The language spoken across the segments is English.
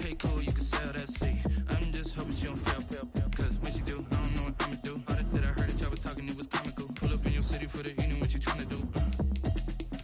Okay, cool, you can sell that seat. I'm just hoping she don't fail. Cause when she do, I don't know what I'ma do. All that I heard that y'all was talking, it was comical. Pull up in your city for the evening, what you tryna do?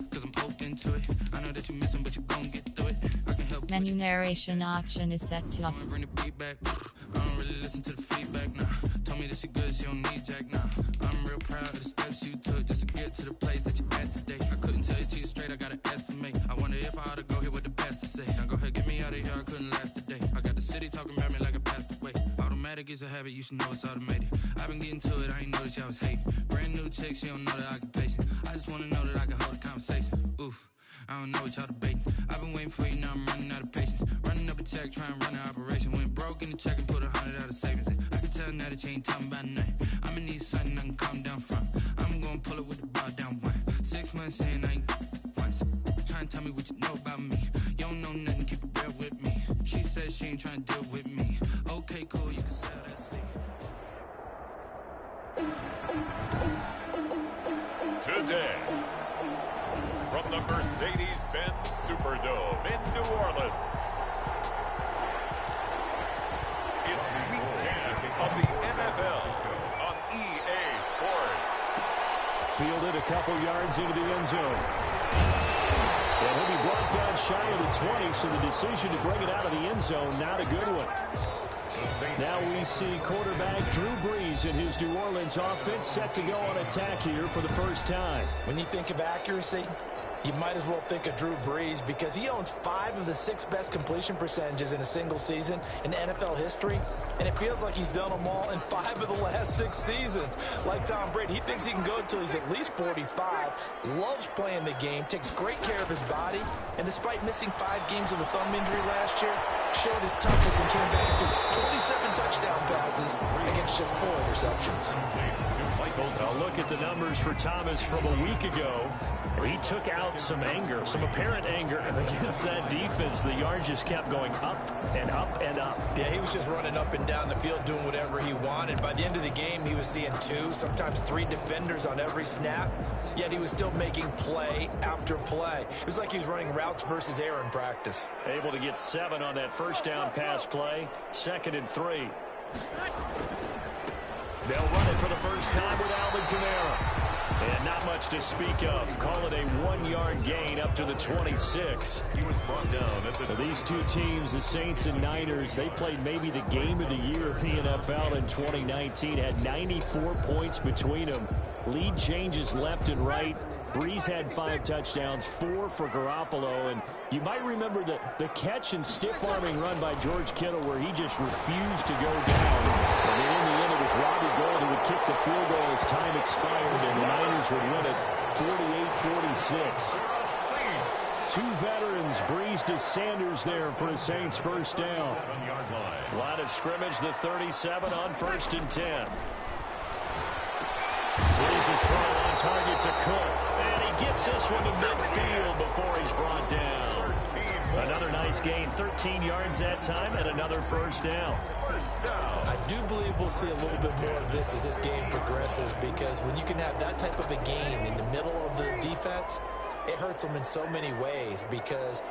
Cause I'm open to it. I know that you missing, but you gon' get through it. I can help. Menu narration option is set to off. Bring the beat back. I don't really listen to the feedback, nah. Told me that she good, she don't need jack, nah. I'm real proud of the steps you took just to get to the place that you at today. I couldn't tell you to you straight, I gotta estimate. I wonder if I ought to go here with the best to say. Now go ahead, get me out of here, I couldn't last a day. I got the city talking about me like I passed away. Automatic is a habit, you should know it's automated. I've been getting to it, I ain't noticed y'all was hating. Brand new chick, she don't know the occupation. I just wanna know that I can hold a conversation. Oof. I don't know what y'all debating. I've been waiting for you, now I'm running out of patience. Running up a check, trying to run an operation. Went broke in the check and put 100 out of savings in. I can tell now that you ain't talking about nothing. I'ma need something I can calm down from. I'm gonna pull it with the bar down one. 6 months in, I ain't once. Trying to tell me what you know about me. You don't know nothing, keep it real with me. She says she ain't trying to deal with me. Okay, cool, you can sell that seat. Today, from the Mercedes-Benz Superdome in New Orleans, it's Week 10 of the NFL on EA Sports. Fielded a couple yards into the end zone. And he'll be brought down shy of the 20, so the decision to bring it out of the end zone, not a good one. Now we see quarterback Drew Brees and his New Orleans offense set to go on attack here for the first time. When you think of accuracy, you might as well think of Drew Brees because he owns 5 of the 6 best completion percentages in a single season in NFL history, and it feels like he's done them all in 5 of the last 6 seasons. Like Tom Brady, he thinks he can go until he's at least 45, loves playing the game, takes great care of his body, and despite missing 5 games with a thumb injury last year, showed his toughness and came back to 27 touchdown passes against just 4 interceptions. I'll look at the numbers for Thomas from a week ago. He took out some anger, some apparent anger against that defense. The yards just kept going up and up and up. Yeah, he was just running up and down the field doing whatever he wanted. By the end of the game, he was seeing 2, sometimes 3 defenders on every snap, yet he was still making play after play. It was like he was running routes versus air in practice. Able to get 7 on that first down pass play, 2nd and 3. They'll run it for the first time with Alvin Kamara. And not much to speak of. Call it a 1-yard gain up to the 26. He was brought down at the... These two teams, the Saints and Niners, they played maybe the game of the year of the NFL in 2019. Had 94 points between them. Lead changes left and right. Brees had 5 touchdowns, 4 for Garoppolo. And you might remember the catch and stiff-arming run by George Kittle where he just refused to go down. And then in the end, it was Robbie Gould who would kick the field goal as time expired, and the Niners would win it 48-46. 2 veterans, Brees to Sanders there for a Saints first down. Line of scrimmage, the 37 on 1st and 10. Brees is throwing on target to Cook. And he gets this one to midfield before he's brought down. Another nice gain, 13 yards that time, and another first down. I do believe we'll see a little bit more of this as this game progresses, because when you can have that type of a game in the middle of the defense, it hurts them in so many ways, because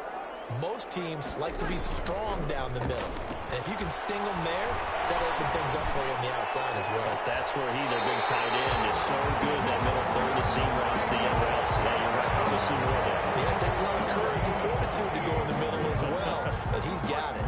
most teams like to be strong down the middle. And if you can sting them there, that'll open things up for you on the outside as well. That's where their big tight end, is so good, that middle third, the seam routes, the end routes. Yeah, you're right on the seam route. Yeah, it takes a lot of courage and fortitude to go in the middle as well, but he's got it.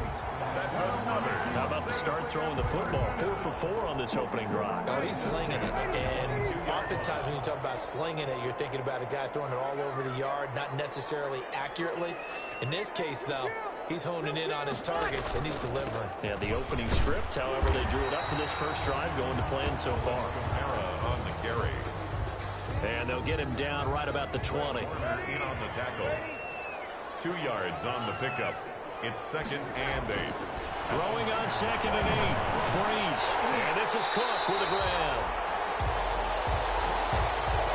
How about the start throwing the football? 4 for 4 on this opening drive. Oh, he's slinging it. And oftentimes when you talk about slinging it, you're thinking about a guy throwing it all over the yard, not necessarily accurately. In this case, though, he's honing in on his targets, and he's delivering. Yeah, the opening script, however, they drew it up for this first drive, going to plan so far. on the carry. And they'll get him down right about the 20. In on the tackle. 2 yards on the pickup. It's 2nd and 8. Throwing on 2nd and 8. Brees. And this is Cook with a grab.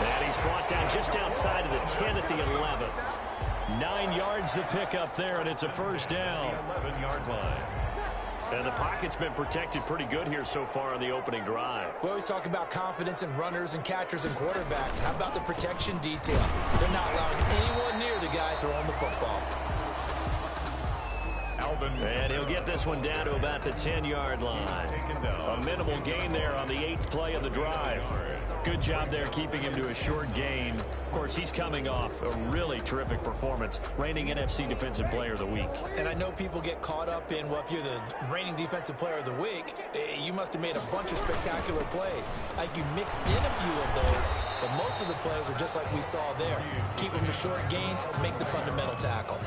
And he's brought down just outside of the 10 at the 11. 9 yards to pick up there, and it's a first down. 11-yard line. And the pocket's been protected pretty good here so far on the opening drive. We always talk about confidence in runners and catchers and quarterbacks. How about the protection detail? They're not allowing anyone near the guy throwing the football. And he'll get this one down to about the 10-yard line. A minimal gain there on the 8th play of the drive. Good job there keeping him to a short gain. Of course, he's coming off a really terrific performance, reigning NFC Defensive Player of the Week. And I know people get caught up in, well, if you're the reigning Defensive Player of the Week, you must have made a bunch of spectacular plays. Like you mixed in a few of those, but most of the plays are just like we saw there. Keep them to short gains, make the fundamental tackle.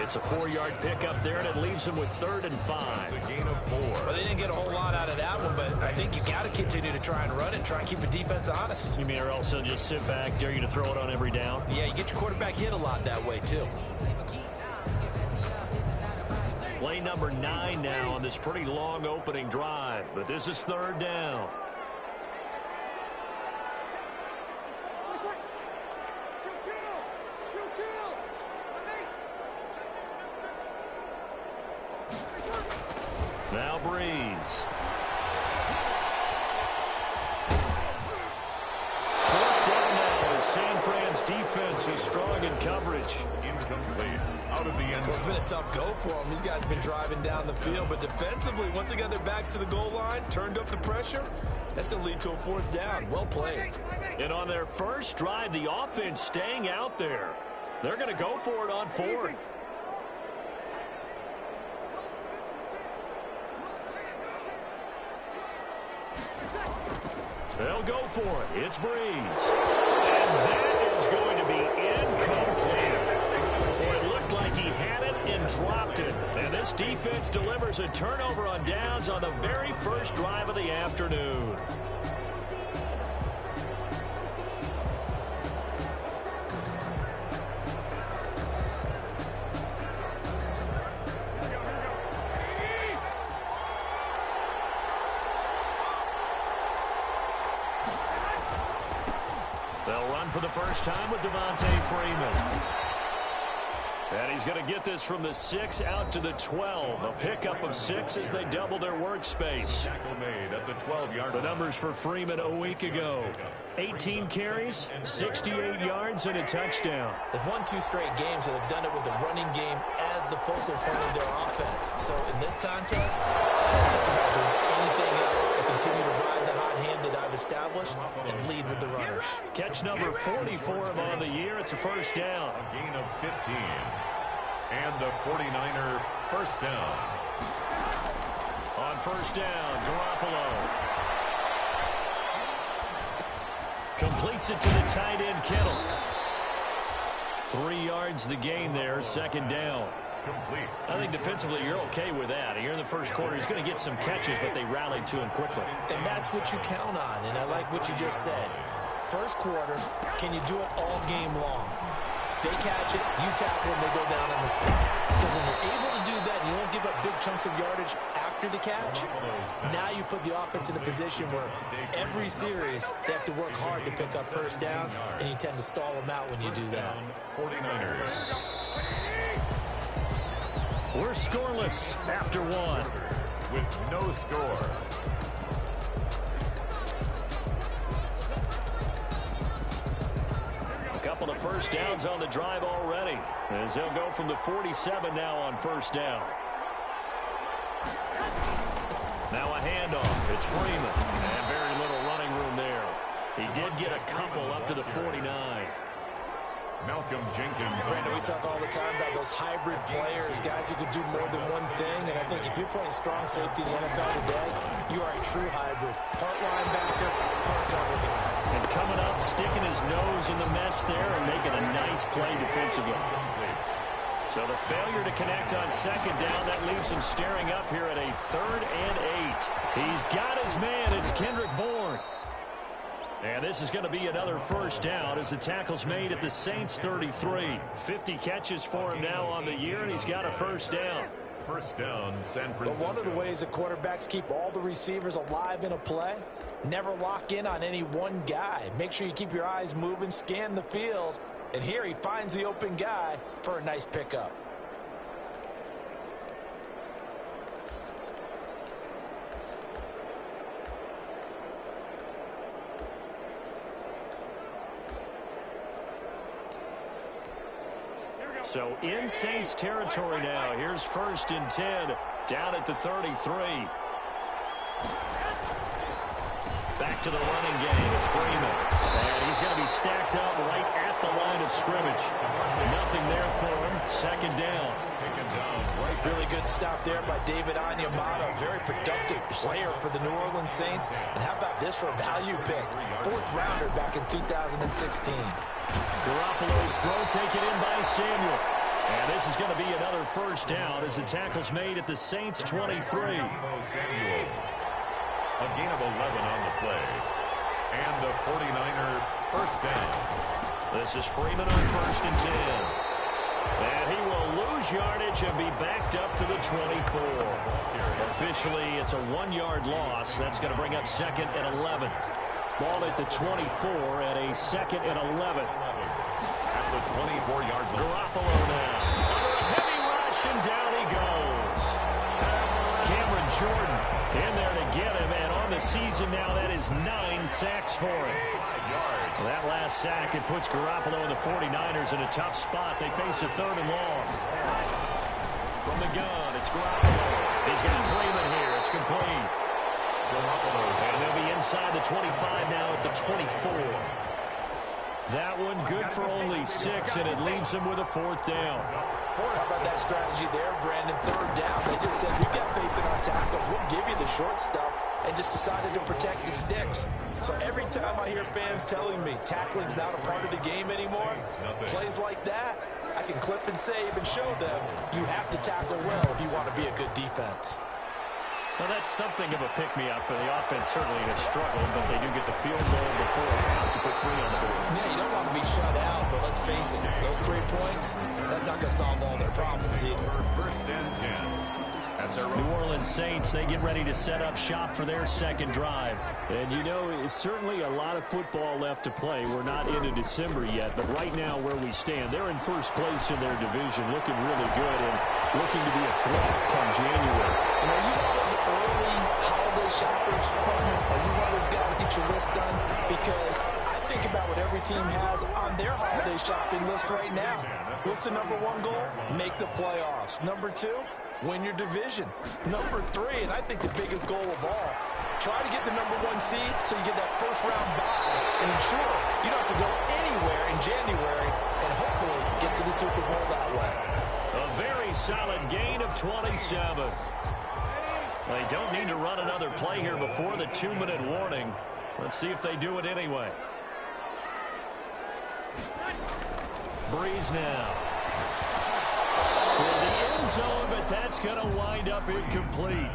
It's a 4-yard pickup there, and it leaves him with 3rd and 5. A gain of 4. Well, they didn't get a whole lot out of that one, but I think you got to continue to try and run it, try and keep the defense honest. You mean or else they'll just sit back, dare you to throw it on every down? Yeah, you get your quarterback hit a lot that way, too. Play number 9 now on this pretty long opening drive, but this is 3rd down. Now Breeze. 4th down now as San Fran's defense is strong in coverage. Incomplete. Out of the end. Well, it's been a tough go for them. These guys have been driving down the field, but defensively, once they got their backs to the goal line, turned up the pressure, that's going to lead to a 4th down. Well played. And on their first drive, the offense staying out there. They're going to go for it on 4th. They'll go for it. It's Breeze. And that is going to be incomplete. Boy, it looked like he had it and dropped it. And this defense delivers a turnover on downs on the very first drive of the afternoon. They'll run for the first time with Devontae Freeman. And he's going to get this from the 6 out to the 12. A pickup of 6 as they double their workspace. Tackle made at the 12-yard The line. numbers for Freeman a week ago. 18 carries, 68 yards, and a touchdown. They've won 2 straight games, and they've done it with the running game as the focal point of their offense. So in this contest, I don't think about doing anything else. I continue to ride the hot hand that I've established and lead with the runners. Catch number 40 for him on the year. It's a first down. A gain of 15. And a 49er first down. On first down, Garoppolo completes it to the tight end, Kittle. 3 yards the gain there, second down. Complete. I think defensively you're okay with that. Here in the first quarter, he's going to get some catches, but they rallied to him quickly. And that's what you count on, and I like what you just said. First quarter, can you do it all game long? They catch it, you tackle them, they go down on the spot. Because when you're able to do that, and you don't give up big chunks of yardage after the catch, now you put the offense in a position where every series they have to work hard to pick up first downs, and you tend to stall them out when you do that. 49ers. We're scoreless after 1. With no score. A couple of first downs on the drive already, as they'll go from the 47 now on first down. Now a handoff. It's Freeman. And very little running room there. He did get a couple up to the 49. Malcolm Jenkins. Brandon, we talk all the time about those hybrid players, guys who can do more than one thing, and I think if you're playing strong safety in the NFL today, you are a true hybrid. Part linebacker, part cover guy. And coming up, sticking his nose in the mess there and making a nice play defensively. So the failure to connect on second down, that leaves him staring up here at a 3rd and 8. He's got his man. It's Kendrick Bourne. And this is going to be another first down as the tackle's made at the Saints 33. 50 catches for him now on the year, and he's got a first down. First down, San Francisco. But one of the ways that quarterbacks keep all the receivers alive in a play, never lock in on any one guy. Make sure you keep your eyes moving, scan the field, and here he finds the open guy for a nice pickup. So in Saints territory now. Here's 1st and 10 down at the 33. Back to the running game. It's Freeman. And he's going to be stacked up right at the line of scrimmage. Nothing there for him. 2nd down. Really good stop there by David Onyemata. Very productive player for the New Orleans Saints. And how about this for a value pick? 4th rounder back in 2016. Garoppolo's throw taken in by Samuel. And this is going to be another 1st down as the tackle's made at the Saints 23. Samuel. A gain of 11 on the play. And the 49er 1st down. This is Freeman on 1st and 10. And he will lose yardage and be backed up to the 24. Officially, it's a 1-yard loss. That's going to bring up 2nd and 11. Ball at the 24 at a 2nd and 11. At the 24-yard line. Garoppolo now. Under a heavy rush, and down he goes. Cameron Jordan in there to get him, and on the season now, that is 9 sacks for him. That last sack, it puts Garoppolo and the 49ers in a tough spot. They face a 3rd and long. From the gun, it's Garoppolo. He's got Freeman here. It's complete. And they'll be inside the 25 now at the 24. That one good for only 6, and it leaves him with a 4th down. How about that strategy there, Brandon? 3rd down. They just said, we've got faith in our tackles. We'll give you the short stuff, and just decided to protect the sticks. So every time I hear fans telling me tackling's not a part of the game anymore, plays like that, I can clip and save and show them you have to tackle well if you want to be a good defense. Well, that's something of a pick-me-up, and the offense certainly has struggled, but they do get the field goal before half to put 3 on the board. Yeah, you don't want to be shut out, but let's face it, those 3 points, that's not going to solve all their problems either. 1st and 10. New Orleans Saints, they get ready to set up shop for their 2nd drive. And you know, it's certainly a lot of football left to play. We're not into December yet, but right now where we stand, they're in 1st place in their division, looking really good and looking to be a threat come January. And are you one of those early holiday shoppers? Are you one of those guys get your list done? Because I think about what every team has on their holiday shopping list right now. What's the number 1 goal? Make the playoffs. Number 2? Win your division. Number 3, and I think the biggest goal of all, try to get the number 1 seed so you get that 1st round bye and ensure you don't have to go anywhere in January and hopefully get to the Super Bowl that way. A very solid gain of 27. They don't need to run another play here before the 2-minute warning. Let's see if they do it anyway. Breeze now. Toward the end zone, but that's going to wind up incomplete.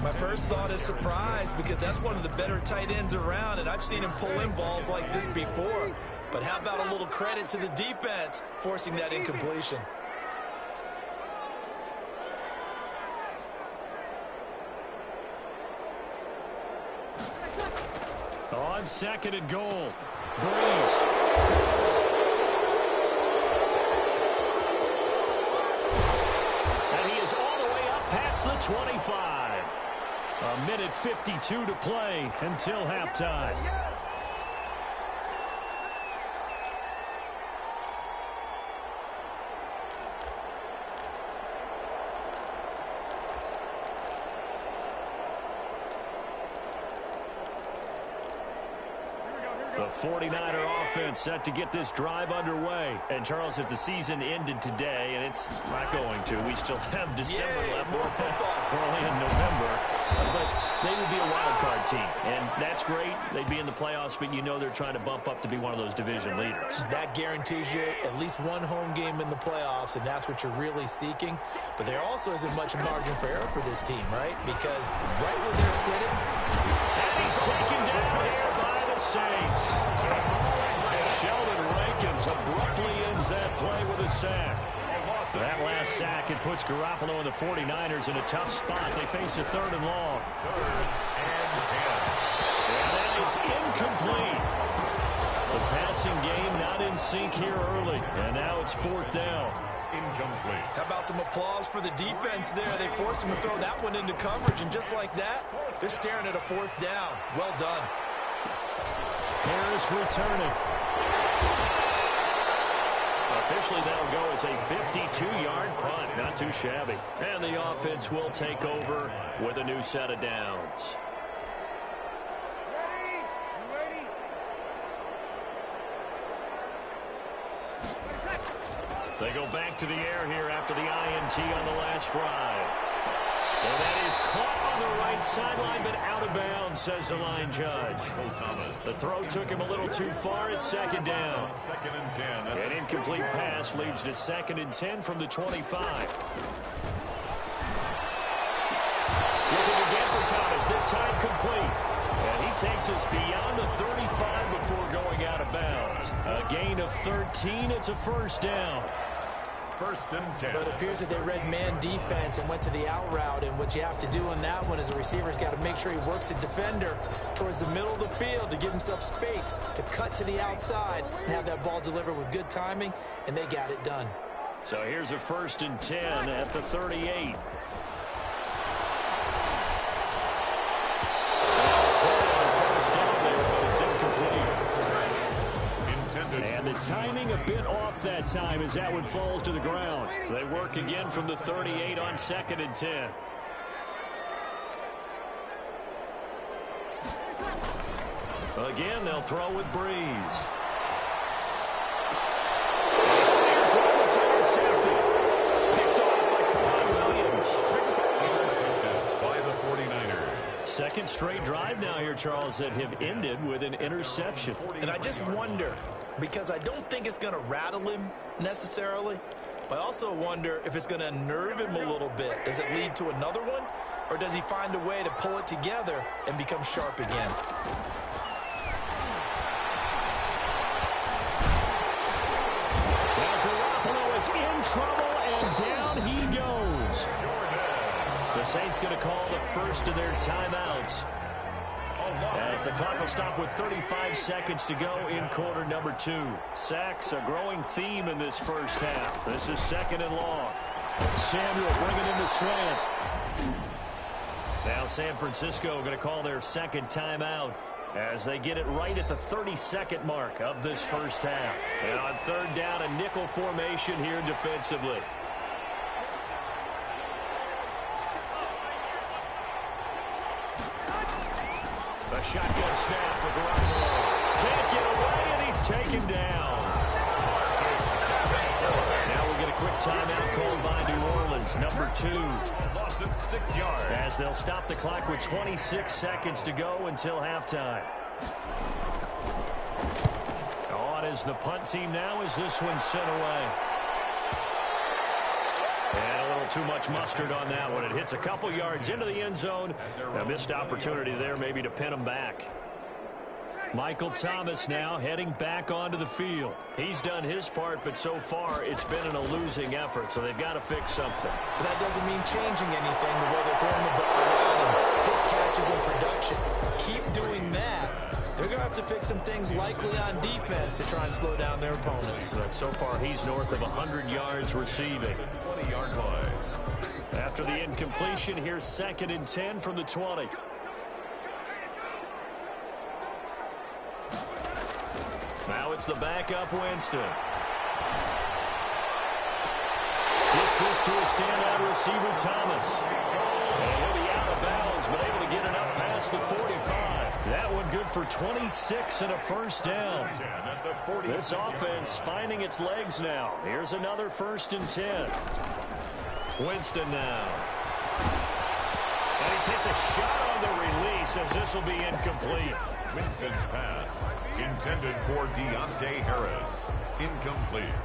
My first thought is surprise because that's one of the better tight ends around, and I've seen him pull in balls like this before. But how about a little credit to the defense forcing that incompletion? On 2nd and goal, Breeze. Past the 25. A minute 52 to play until halftime. The 49er offense set to get this drive underway. And, Charles, if the season ended today, and it's not going to, we still have December left. We're only in November. But they would be a wild card team. And that's great. They'd be in the playoffs, but you know they're trying to bump up to be one of those division leaders. That guarantees you at least 1 home game in the playoffs, and that's what you're really seeking. But there also isn't much margin for error for this team, right? Because right where they're sitting, and he's taken down here by the Saints. Sheldon Rankins abruptly ends that play with a sack. That last sack, it puts Garoppolo and the 49ers in a tough spot. They face a 3rd and long. 3rd and 10. And that is incomplete. The passing game not in sync here early. And now it's 4th down. Incomplete. How about some applause for the defense there? They forced him to throw that one into coverage, and just like that, they're staring at a 4th down. Well done. Harris returning. Officially, that'll go as a 52-yard punt. Not too shabby. And the offense will take over with a new set of downs. They go back to the air here after the INT on the last drive. And that is caught on the right sideline, but out of bounds, says the line judge. The throw took him a little too far. It's second down. An incomplete pass leads to 2nd and 10 from the 25. Looking again for Thomas, this time complete. And he takes us beyond the 35 before going out of bounds. A gain of 13. It's a first down. 1st and 10. But it appears that they read man defense and went to the out route. And what you have to do on that one is the receiver's got to make sure he works the defender towards the middle of the field to give himself space to cut to the outside and have that ball delivered with good timing, and they got it done. So here's a 1st and 10 at the 38. And the timing a bit off that time as that one falls to the ground. They work again from the 38 on 2nd and 10. Again, they'll throw with Breeze. There's one that's intercepted. Picked off by Kwan Williams. Intercepted by the 49ers. Second straight drive now here, Charles, that have ended with an interception. And I just wonder, because I don't think it's going to rattle him necessarily, but I also wonder if it's going to unnerve him a little bit. Does it lead to another one, or does he find a way to pull it together and become sharp again? Now Garoppolo is in trouble, and down he goes. The Saints going to call the first of their timeouts, as the clock will stop with 35 seconds to go in quarter number 2. Sacks, a growing theme in this first half. This is 2nd and long. Samuel bringing in the slant. Now San Francisco going to call their 2nd timeout as they get it right at the 32nd mark of this first half. And on 3rd down, a nickel formation here defensively. A shotgun snap for Garoppolo. Can't get away, and he's taken down. Now we'll get a quick timeout called by New Orleans, number 2. Loss of 6 yards. As they'll stop the clock with 26 seconds to go until halftime. On is the punt team now as this one's sent away. And a little too much mustard on that one. It hits a couple yards into the end zone. A missed opportunity there maybe to pin him back. Michael Thomas now heading back onto the field. He's done his part, but so far it's been in a losing effort, so they've got to fix something. But that doesn't mean changing anything, the way they're throwing the ball around and his catches and production. Keep doing that. They're going to have to fix some things likely on defense to try and slow down their opponents. But so far he's north of 100 yards receiving. 20-yard line. After the incompletion, here's 2nd and 10 from the 20. Now it's the backup Winston. Gets this to a standout receiver, Thomas. And he'll be out of bounds, but able to get it up past the 45. That one good for 26 and a first down. This offense finding its legs now. Here's another 1st and 10. Winston now. And he takes a shot on the release as this will be incomplete. Winston's pass intended for Deontay Harris. Incomplete.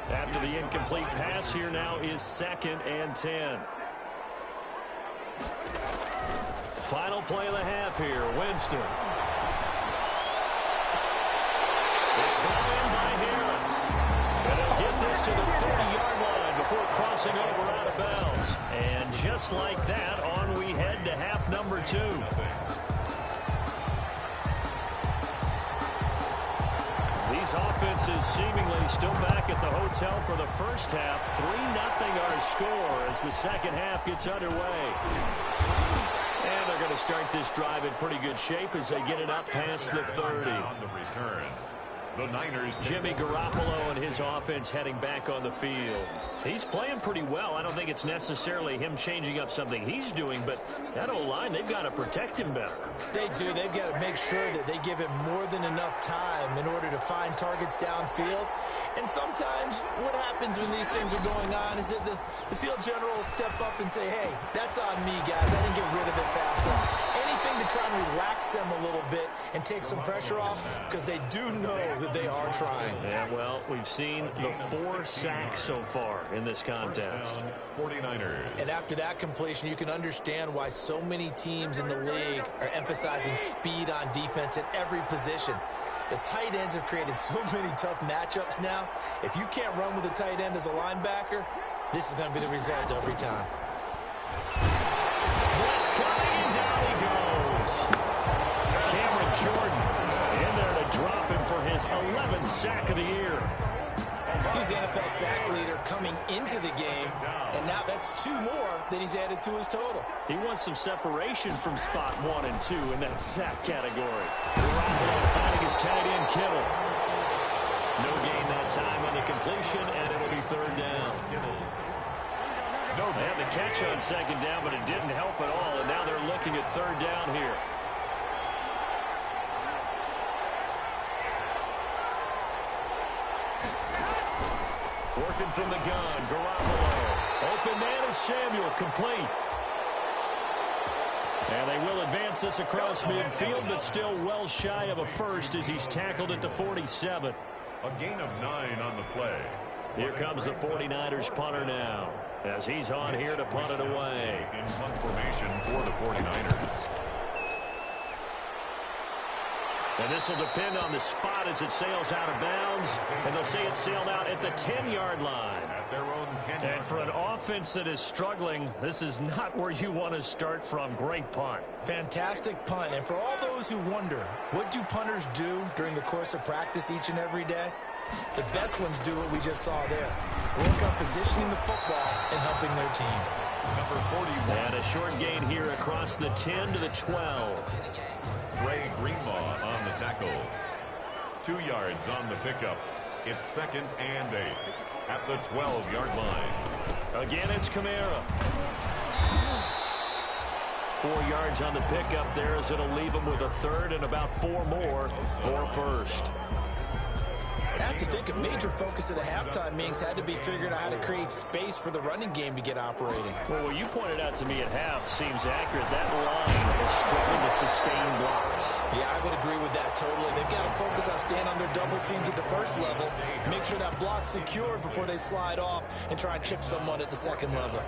After the incomplete pass, here now is 2nd and 10. Final play of the half here. Winston. It's brought in by Harris. And they'll get this to the 30-yard line before crossing over out of bounds. And just like that, on we head to half number 2. These offenses seemingly still back at the hotel for the first half. 3-0 our score as the second half gets underway. And they're going to start this drive in pretty good shape as they get it up past the 30. On the return. The Niners. Jimmy Garoppolo and his offense heading back on the field. He's playing pretty well. I don't think it's necessarily him changing up something he's doing, but that O-line, they've got to protect him better. They do. They've got to make sure that they give him more than enough time in order to find targets downfield. And sometimes what happens when these things are going on is that the field general will step up and say, hey, that's on me, guys. I didn't get rid of it fast enough. Anything to try and relax them a little bit and take some pressure off, because they do know that they are trying. Yeah, well, we've seen the 4 sacks so far in this contest. 49ers. And after that completion, you can understand why so many teams in the league are emphasizing speed on defense at every position. The tight ends have created so many tough matchups now. If you can't run with a tight end as a linebacker, this is going to be the result every time. Blitz coming, and down he goes. Cameron Jordan in there to drop him for his 11th sack of the year. He's the NFL sack leader coming into the game, and now that's 2 more that he's added to his total. He wants some separation from spot 1 and 2 in that sack category. Garoppolo finding his tight end Kittle. No gain that time on the completion, and it'll be 3rd down. They had the catch on 2nd down, but it didn't help at all, and now they're looking at 3rd down here. Working from the gun, Garoppolo. Open man is Samuel, complete. And they will advance this across midfield, but still well shy of a first as he's tackled at the 47. A gain of 9 on the play. Here comes the 49ers punter now, as he's on here to punt it away. In punt formation for the 49ers. And this will depend on the spot as it sails out of bounds. And they'll say it sailed out at the 10-yard line. At their own 10-yard line. And for an offense that is struggling, this is not where you want to start from. Great punt. Fantastic punt. And for all those who wonder, what do punters do during the course of practice each and every day? The best ones do what we just saw there. Work on positioning the football and helping their team. Number 41. And a short gain here across the 10 to the 12. Ray Greenlaw on the tackle. 2 yards on the pickup. It's 2nd and 8 at the 12-yard line. Again, it's Kamara. 4 yards on the pickup there as it'll leave him with a 3rd and about 4 more for first. I have to think a major focus of the halftime meetings had to be figuring out how to create space for the running game to get operating. Well, what you pointed out to me at half seems accurate. That line is struggling to sustain blocks. Yeah, I would agree with that totally. They've got to focus on staying on their double teams at the first level, make sure that block's secured before they slide off and try and chip someone at the second level.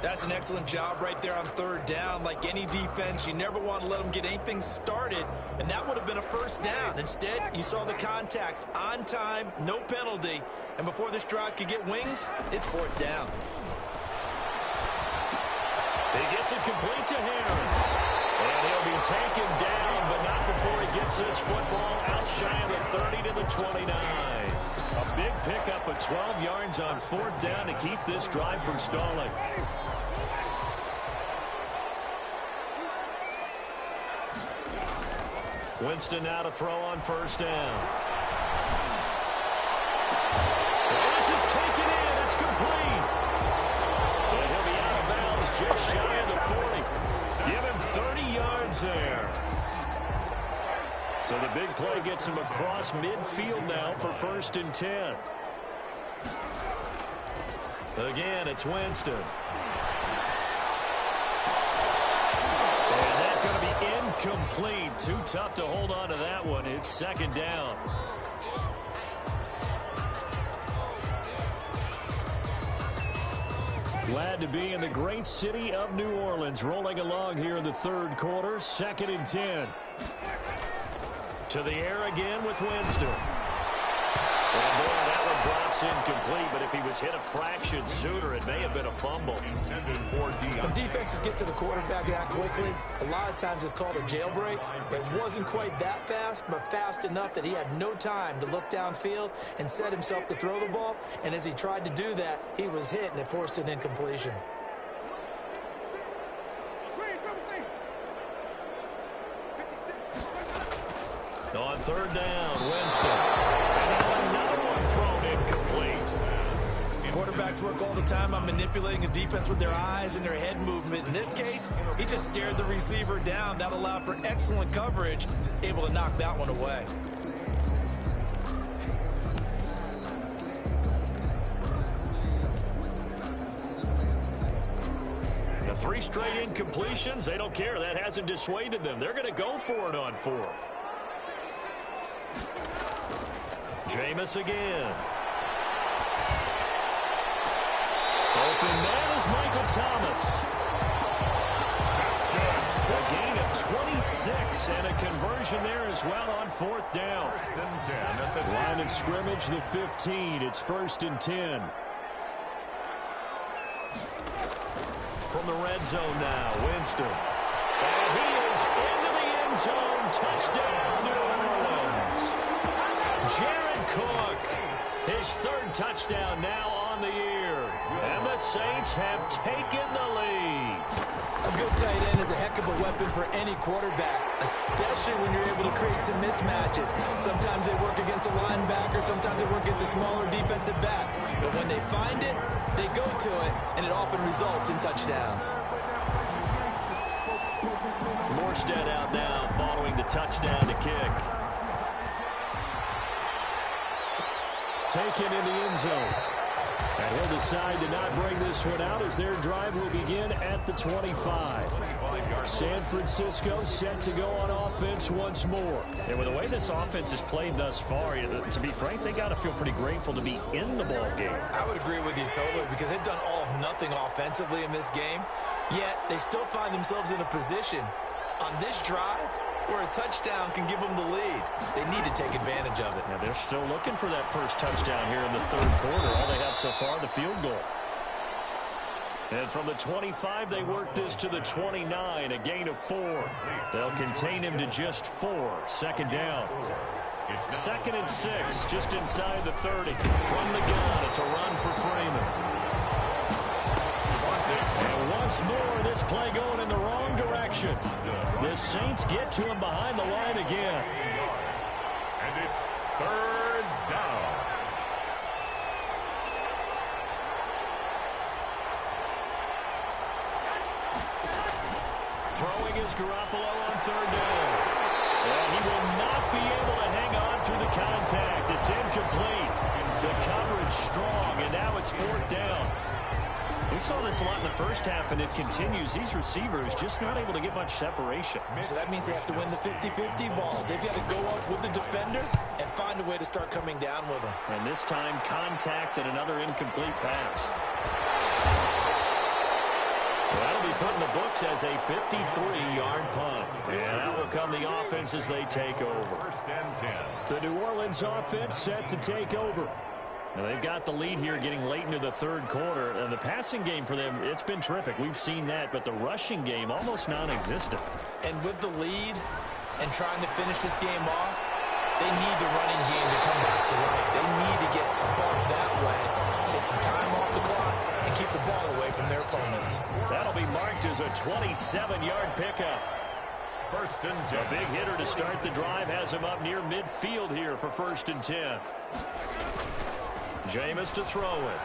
That's an excellent job right there on 3rd down. Like any defense, you never want to let them get anything started, and that would have been a first down. Instead, you saw the contact on time, no penalty, and before this drive could get wings, it's 4th down. He gets it complete to Harris. And he'll be taken down, but not before he gets this football out shy of the 30 to the 29. A big pickup of 12 yards on 4th down to keep this drive from stalling. Winston now to throw on 1st down. And this is taken in. It's complete. And he'll be out of bounds just shy of the 40. Give him 30 yards there. So the big play gets him across midfield now for 1st and 10. Again, it's Winston. And that's going to be incomplete. Too tough to hold on to that one. It's 2nd down. Glad to be in the great city of New Orleans. Rolling along here in the 3rd quarter. 2nd and 10. To the air again with Winston. And boy, that one drops incomplete, but if he was hit a fraction sooner, it may have been a fumble. When defenses get to the quarterback that quickly, a lot of times it's called a jailbreak. It wasn't quite that fast, but fast enough that he had no time to look downfield and set himself to throw the ball. And as he tried to do that, he was hit, and it forced an incompletion. On 3rd down, Winston. quarterbacks work all the time on manipulating a defense with their eyes and their head movement. In this case, he just stared the receiver down. That allowed for excellent coverage, able to knock that one away. The 3 straight incompletions, they don't care. That hasn't dissuaded them. They're going to go for it on 4th. Jameis again. Open man is Michael Thomas. A gain of 26 and a conversion there as well on 4th down. 1st and 10 at the Line of scrimmage, the 15. It's 1st and 10. From the red zone now, Winston. And he is into the end zone. Touchdown, New Orleans. Jared Cook, his 3rd touchdown now on the year. And the Saints have taken the lead. A good tight end is a heck of a weapon for any quarterback, especially when you're able to create some mismatches. Sometimes they work against a linebacker, sometimes they work against a smaller defensive back. But when they find it, they go to it, and it often results in touchdowns. Morstead out now following the touchdown to kick. Taken in the end zone. And he'll decide to not bring this one out as their drive will begin at the 25. San Francisco set to go on offense once more. And with the way this offense has played thus far, to be frank, they got to feel pretty grateful to be in the ball game. I would agree with you totally because they've done all of nothing offensively in this game, yet they still find themselves in a position on this drive where a touchdown can give them the lead. They need to take advantage of it. Now they're still looking for that first touchdown here in the 3rd quarter. All they have so far, the field goal. And from the 25, they work this to the 29, a gain of 4. They'll contain him to just 4. 2nd down. 2nd and 6, just inside the 30. From the gun, it's a run for Freeman. And once more, this play going in the wrong direction. The Saints get to him behind the line again. And it's 3rd down. Throwing is Garoppolo on 3rd down. And he will not be able to hang on through the contact. It's incomplete. The coverage strong, and now it's 4th down. We saw this a lot in the first half, and it continues. These receivers just not able to get much separation. So that means they have to win the 50-50 balls. They've got to go up with the defender and find a way to start coming down with them. And this time, contact and another incomplete pass. That'll be put in the books as a 53-yard punt. And out will come the offense as they take over. 1st and 10. The New Orleans offense set to take over. Now they've got the lead here getting late into the 3rd quarter. And the passing game for them, it's been terrific. We've seen that, but the rushing game almost non-existent. And with the lead and trying to finish this game off, they need the running game to come back to life. They need to get sparked that way, take some time off the clock, and keep the ball away from their opponents. That'll be marked as a 27-yard pickup. 1st and 10. A big hitter to start the drive has him up near midfield here for 1st and 10. Jameis to throw it.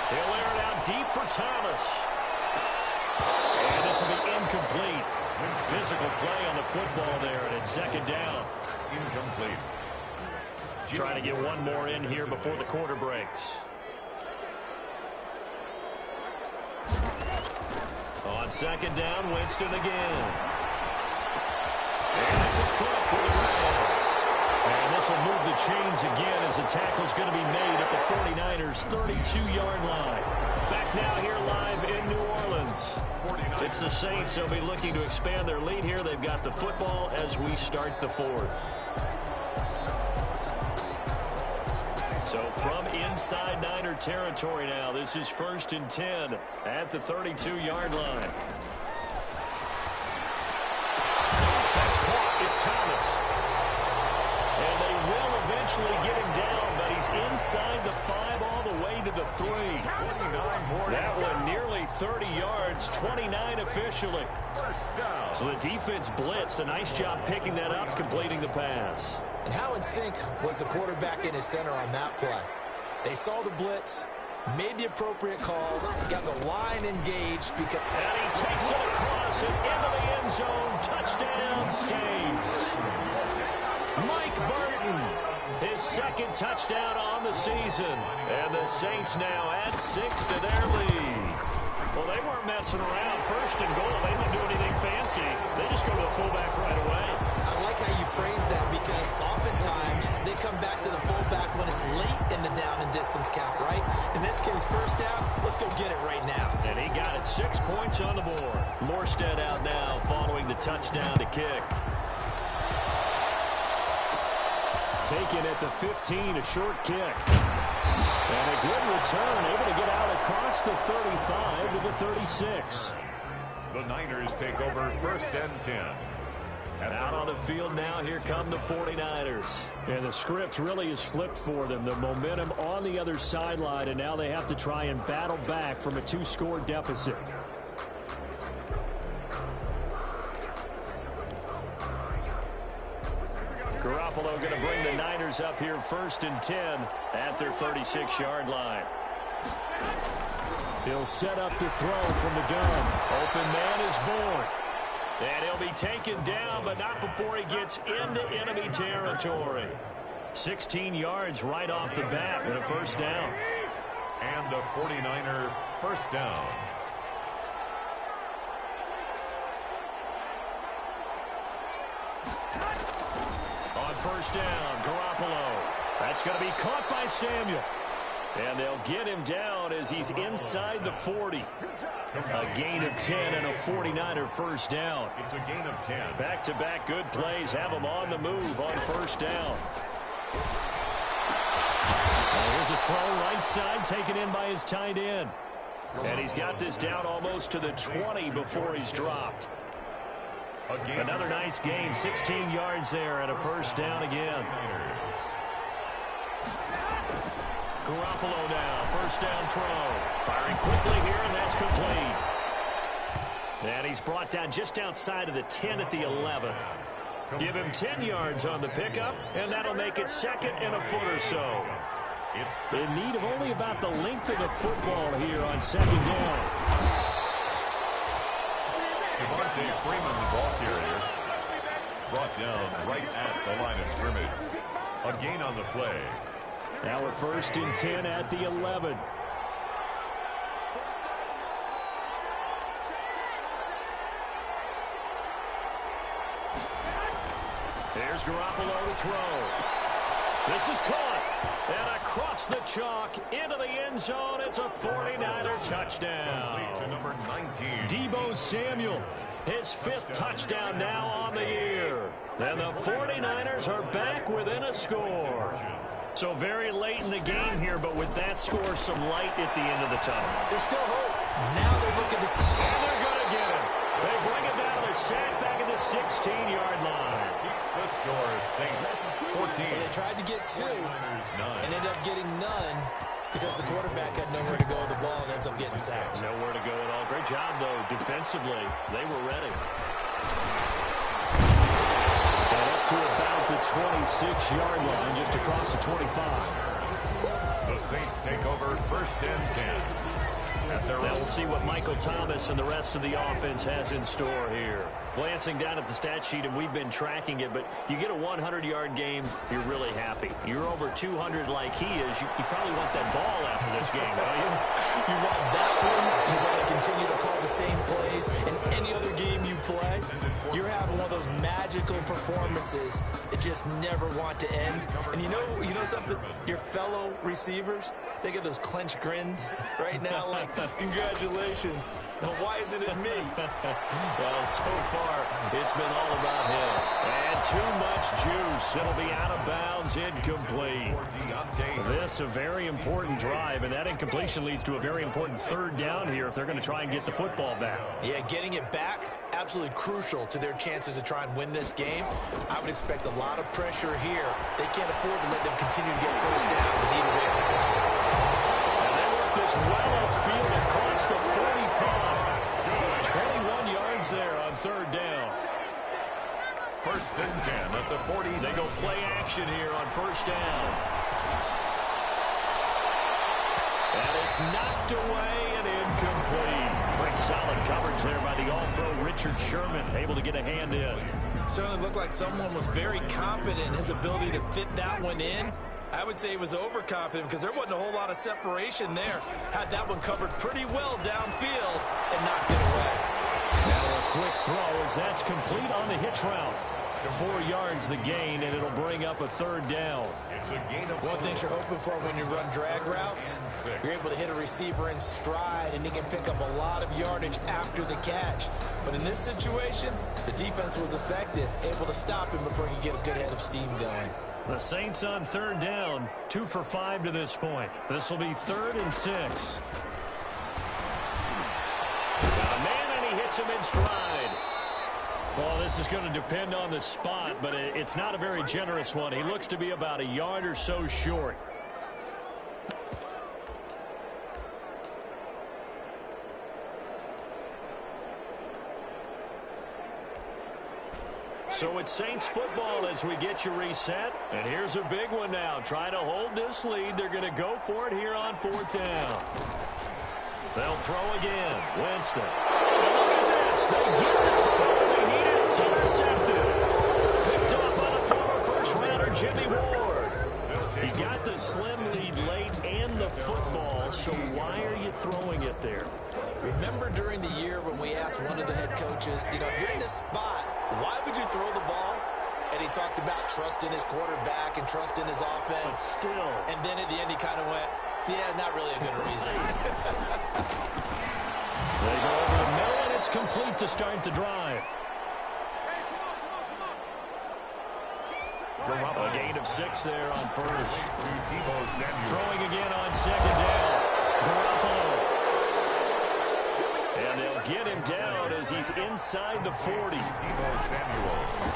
He'll air it out deep for Thomas. And this will be incomplete. Physical play on the football there, and it's 2nd down. Incomplete. Trying to get one more in here before the quarter breaks. On 2nd down, Winston again. And this is Cook with a grab. And this will move the chains again as the tackle's going to be made at the 49ers' 32-yard line. Back now here live in New Orleans. It's the Saints. They'll be looking to expand their lead here. They've got the football as we start the 4th. So from inside Niner territory now, this is 1st and 10 at the 32-yard line. That's caught. It's Thomas. And they will eventually get him down, but he's inside the 5 all the way to the 3. That one nearly 30 yards, 29 officially. So the defense blitzed. A nice job picking that up, completing the pass. And how in sync was the quarterback in his center on that play? They saw the blitz, made the appropriate calls, got the line engaged. And he takes it across and into the end zone. Touchdown, Saints. Mike Burton, his second touchdown on the season. And the Saints now add 6 to their lead. Well, they weren't messing around. First and goal, they didn't do anything fancy. They just go to the fullback right away. I like how you phrase that because oftentimes they come back to the fullback when it's late in the down and distance count, right? In this case, first down, let's go get it right now. And he got it, 6 points on the board. Morstead out now following the touchdown to kick. Taken at the 15, a short kick. And a good return, able to get out across the 35 to the 36. The Niners take over 1st and 10. Out on the field now, here come the 49ers. And the script really is flipped for them. The momentum on the other sideline, and now they have to try and battle back from a 2-score deficit. Garoppolo going to bring the Niners up here 1st and 10 at their 36-yard line. He'll set up to throw from the gun. Open man is born. And he'll be taken down, but not before he gets into enemy territory. 16 yards right off the bat with a first down. And a 49er first down. On first down, Garoppolo. That's going to be caught by Samuel. And they'll get him down as he's inside the 40. A gain of 10 and a 49er first down. It's a gain of 10. Back-to-back good plays have him on the move on first down. And here's a throw right side taken in by his tight end. And he's got this down almost to the 20 before he's dropped. Another nice gain, 16 yards there and a first down again. Garoppolo now, first down throw. Firing quickly here, and that's complete. And he's brought down just outside of the 10 at the 11. Give him 10 yards on the pickup, and that'll make it 2nd and a foot or so. It's in need of only about the length of the football here on 2nd down. Devontae Freeman, the ball carrier, brought down right at the line of scrimmage. A gain on the play. Now a 1st and 10 at the 11. Here's Garoppolo to throw. This is caught. And across the chalk into the end zone. It's a 49er touchdown. To number 19. Deebo Samuel. His 5th touchdown now on the year. And the 49ers are back within a score. So very late in the game here, but with that score, some light at the end of the tunnel. There's still hope. Now they look at the... And they're going to get him. They bring it down to the sack back at the 16-yard line. Keeps the score, Saints 14. They tried to get 2 and ended up getting none because the quarterback had nowhere to go with the ball and ends up getting sacked. Nowhere to go at all. Great job, though, defensively. They were ready. And up to about the 26-yard line, just across the 25. The Saints take over 1st and 10. Now we'll see what Michael Thomas and the rest of the offense has in store here. Glancing down at the stat sheet, and we've been tracking it, but you get a 100-yard game, you're really happy. You're over 200 like he is. You probably want that ball after this game, don't you? You want that one. You want to continue to call the same plays in any other game you play. You're having one of those magical performances that just never want to end. And you know something? Your fellow receivers, they get those clenched grins right now like, congratulations. Well, why isn't it me? Well, so far, it's been all about him. And too much juice. It'll be out of bounds, incomplete. This a very important drive, and that incompletion leads to a very important 3rd down here if they're going to try and get the football back. Yeah, getting it back, absolutely crucial to their chances to try and win this game. I would expect a lot of pressure here. They can't afford to let them continue to get first downs and eat away at the clock. And they work this well upfield across the 45. 21 yards there on 3rd down. 1st and 10 at the 40. They go play action here on 1st down. It's knocked away and incomplete. Great solid coverage there by the All-Pro Richard Sherman, able to get a hand in. Certainly looked like someone was very confident in his ability to fit that one in. I would say he was overconfident because there wasn't a whole lot of separation there. Had that one covered pretty well downfield and knocked it away. Now a quick throw as that's complete on the hitch route. 4 yards the gain, and it'll bring up a third down. It's a gain of One thing you're hoping for when you run drag routes, you're able to hit a receiver in stride, and he can pick up a lot of yardage after the catch. But in this situation, the defense was effective, able to stop him before he could get a good head of steam going. The Saints on third down, 2 for 5 to this point. This will be 3rd and 6. Got a man, and he hits him in stride. Well, this is going to depend on the spot, but it's not a very generous one. He looks to be about a yard or so short. So it's Saints football as we get you reset. And here's a big one now. Trying to hold this lead. They're going to go for it here on 4th down. They'll throw again. Winston. And look at this. They get the ball they needed. It's intercepted. Picked off on a former first-rounder, Jimmy Ward. He got the slim lead late and the football, so why are you throwing it there? Remember during the year when we asked one of the head coaches, if you're in this spot, why would you throw the ball? And he talked about trust in his quarterback and trust in his offense. But still. And then at the end he kind of went, yeah, not really a good reason. They go over the middle, and it's complete to start the drive. A gain of 6 there on first. Throwing again on 2nd down. Garoppolo. And they'll get him down as he's inside the 40.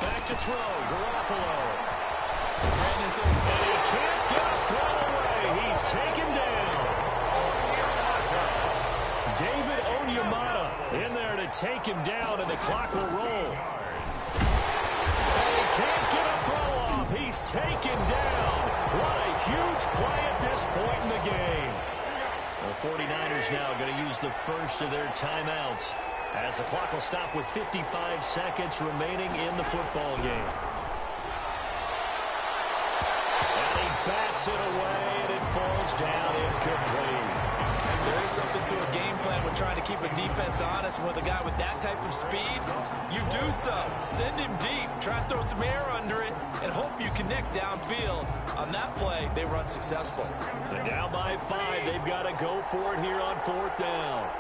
Back to throw. Garoppolo. And he can't get a throw away. He's taken down. David Onyemata in there to take him down, and the clock will roll. And he can't get a throw off. He's taken down. What a huge play at this point in the game. The 49ers now going to use the first of their timeouts as the clock will stop with 55 seconds remaining in the football game. And he bats it away, and it falls down incomplete. There is something to a game plan when trying to keep a defense honest. With a guy with that type of speed, you do so. Send him deep, try and throw some air under it, and hope you connect downfield. On that play, they run successful. They're down by 5. They've got to go for it here on 4th down.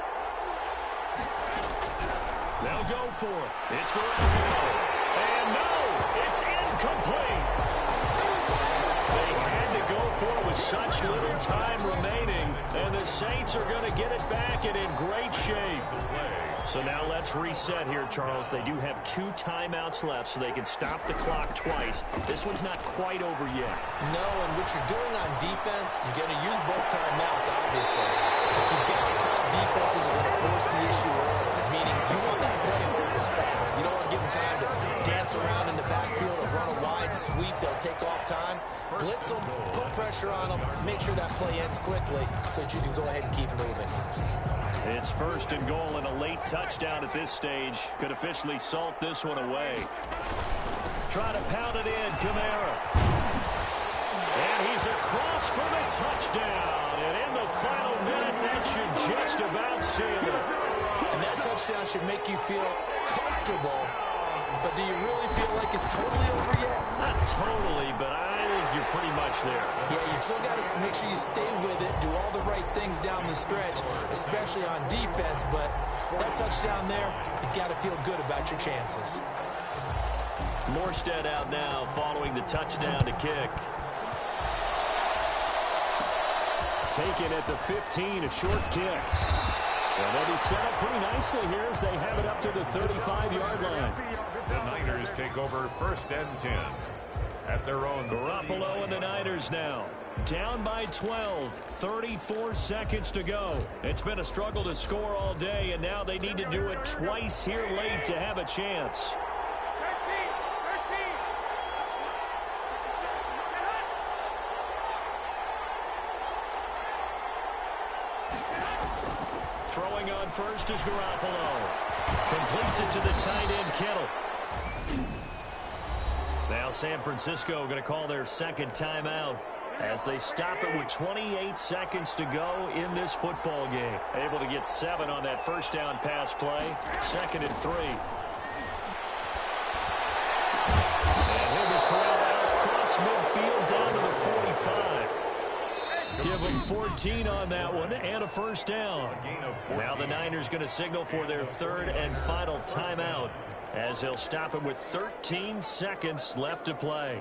They'll go for it. It's Garoppolo. And no, it's incomplete. They had to go for it with such little time remaining, and the Saints are going to get it back and in great shape. So now let's reset here, Charles. They do have 2 timeouts left, so they can stop the clock twice. This one's not quite over yet. No, and what you're doing on defense, you're going to use both timeouts, obviously. But you've got to call defenses are going to force the issue early, meaning you want that play over fast. You don't want to give them time to dance around in the backfield or run a wide sweep. They'll take off time. Blitz them, put pressure on them, make sure that play ends quickly so that you can go ahead and keep moving. It's 1st and goal, and a late touchdown at this stage could officially salt this one away. Try to pound it in, Kamara. And he's across for the touchdown. And in the final minute, that should just about seal it. And that touchdown should make you feel comfortable. But do you really feel like it's totally over yet? Not totally, but I think you're pretty much there. Yeah, you still got to make sure you stay with it, do all the right things down the stretch, especially on defense. But that touchdown there, you've got to feel good about your chances. Morstead out now following the touchdown to kick. Taken at the 15, a short kick. And they'll be set up pretty nicely here as they have it up to the 35-yard line. The Niners take over 1st and 10 at their own. Garoppolo and the Niners now down by 12, 34 seconds to go. It's been a struggle to score all day, and now they need to do it twice here late to have a chance. on first is Garoppolo. Completes it to the tight end, Kittle. Now San Francisco going to call their second timeout as they stop it with 28 seconds to go in this football game. Able to get 7 on that first down pass play. 2nd and 3. And he'll be corralled out across midfield down to the 45. Give them 14 on that one and a first down. Now the Niners going to signal for their 3rd and final timeout as they'll stop it with 13 seconds left to play.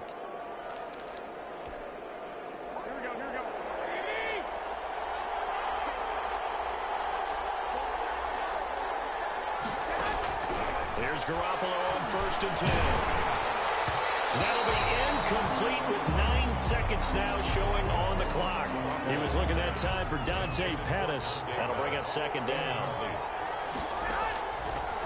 Here's Garoppolo on 1st and 10. That'll be incomplete with 9 seconds now showing on the clock. He was looking that time for Dante Pettis. That'll bring up 2nd down.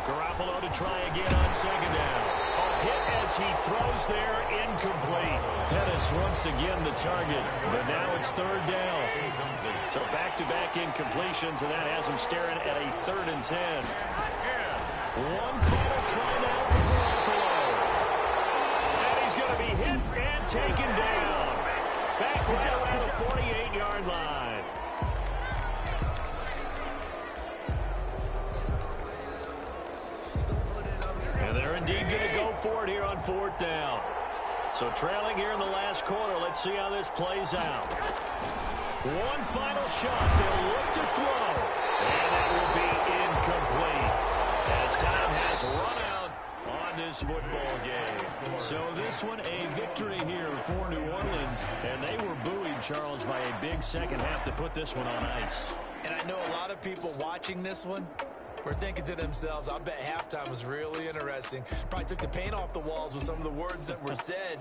Garoppolo to try again on 2nd down. A hit as he throws there, incomplete. Pettis once again the target, but now it's 3rd down. So back-to-back incompletions, and that has him staring at a 3rd and 10. One final try now for Garoppolo. And he's going to be hit and taken down. Back right around the 48-yard line. And they're indeed going to go for it here on 4th down. So trailing here in the last quarter. Let's see how this plays out. One final shot. They'll look to throw. And that will be incomplete, as time has run out on this football game. So this one a victory here for New Orleans. And they were buoyed, Charles, by a big second half to put this one on ice. And I know a lot of people watching this one were thinking to themselves, I bet halftime was really interesting. Probably took the paint off the walls with some of the words that were said.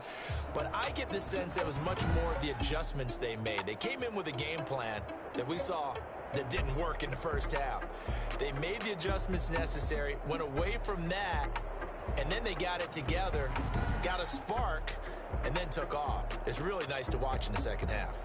But I get the sense that was much more of the adjustments they made. They came in with a game plan that we saw that didn't work in the first half. They made the adjustments necessary, went away from that, and then they got it together, got a spark, and then took off. It's really nice to watch in the second half.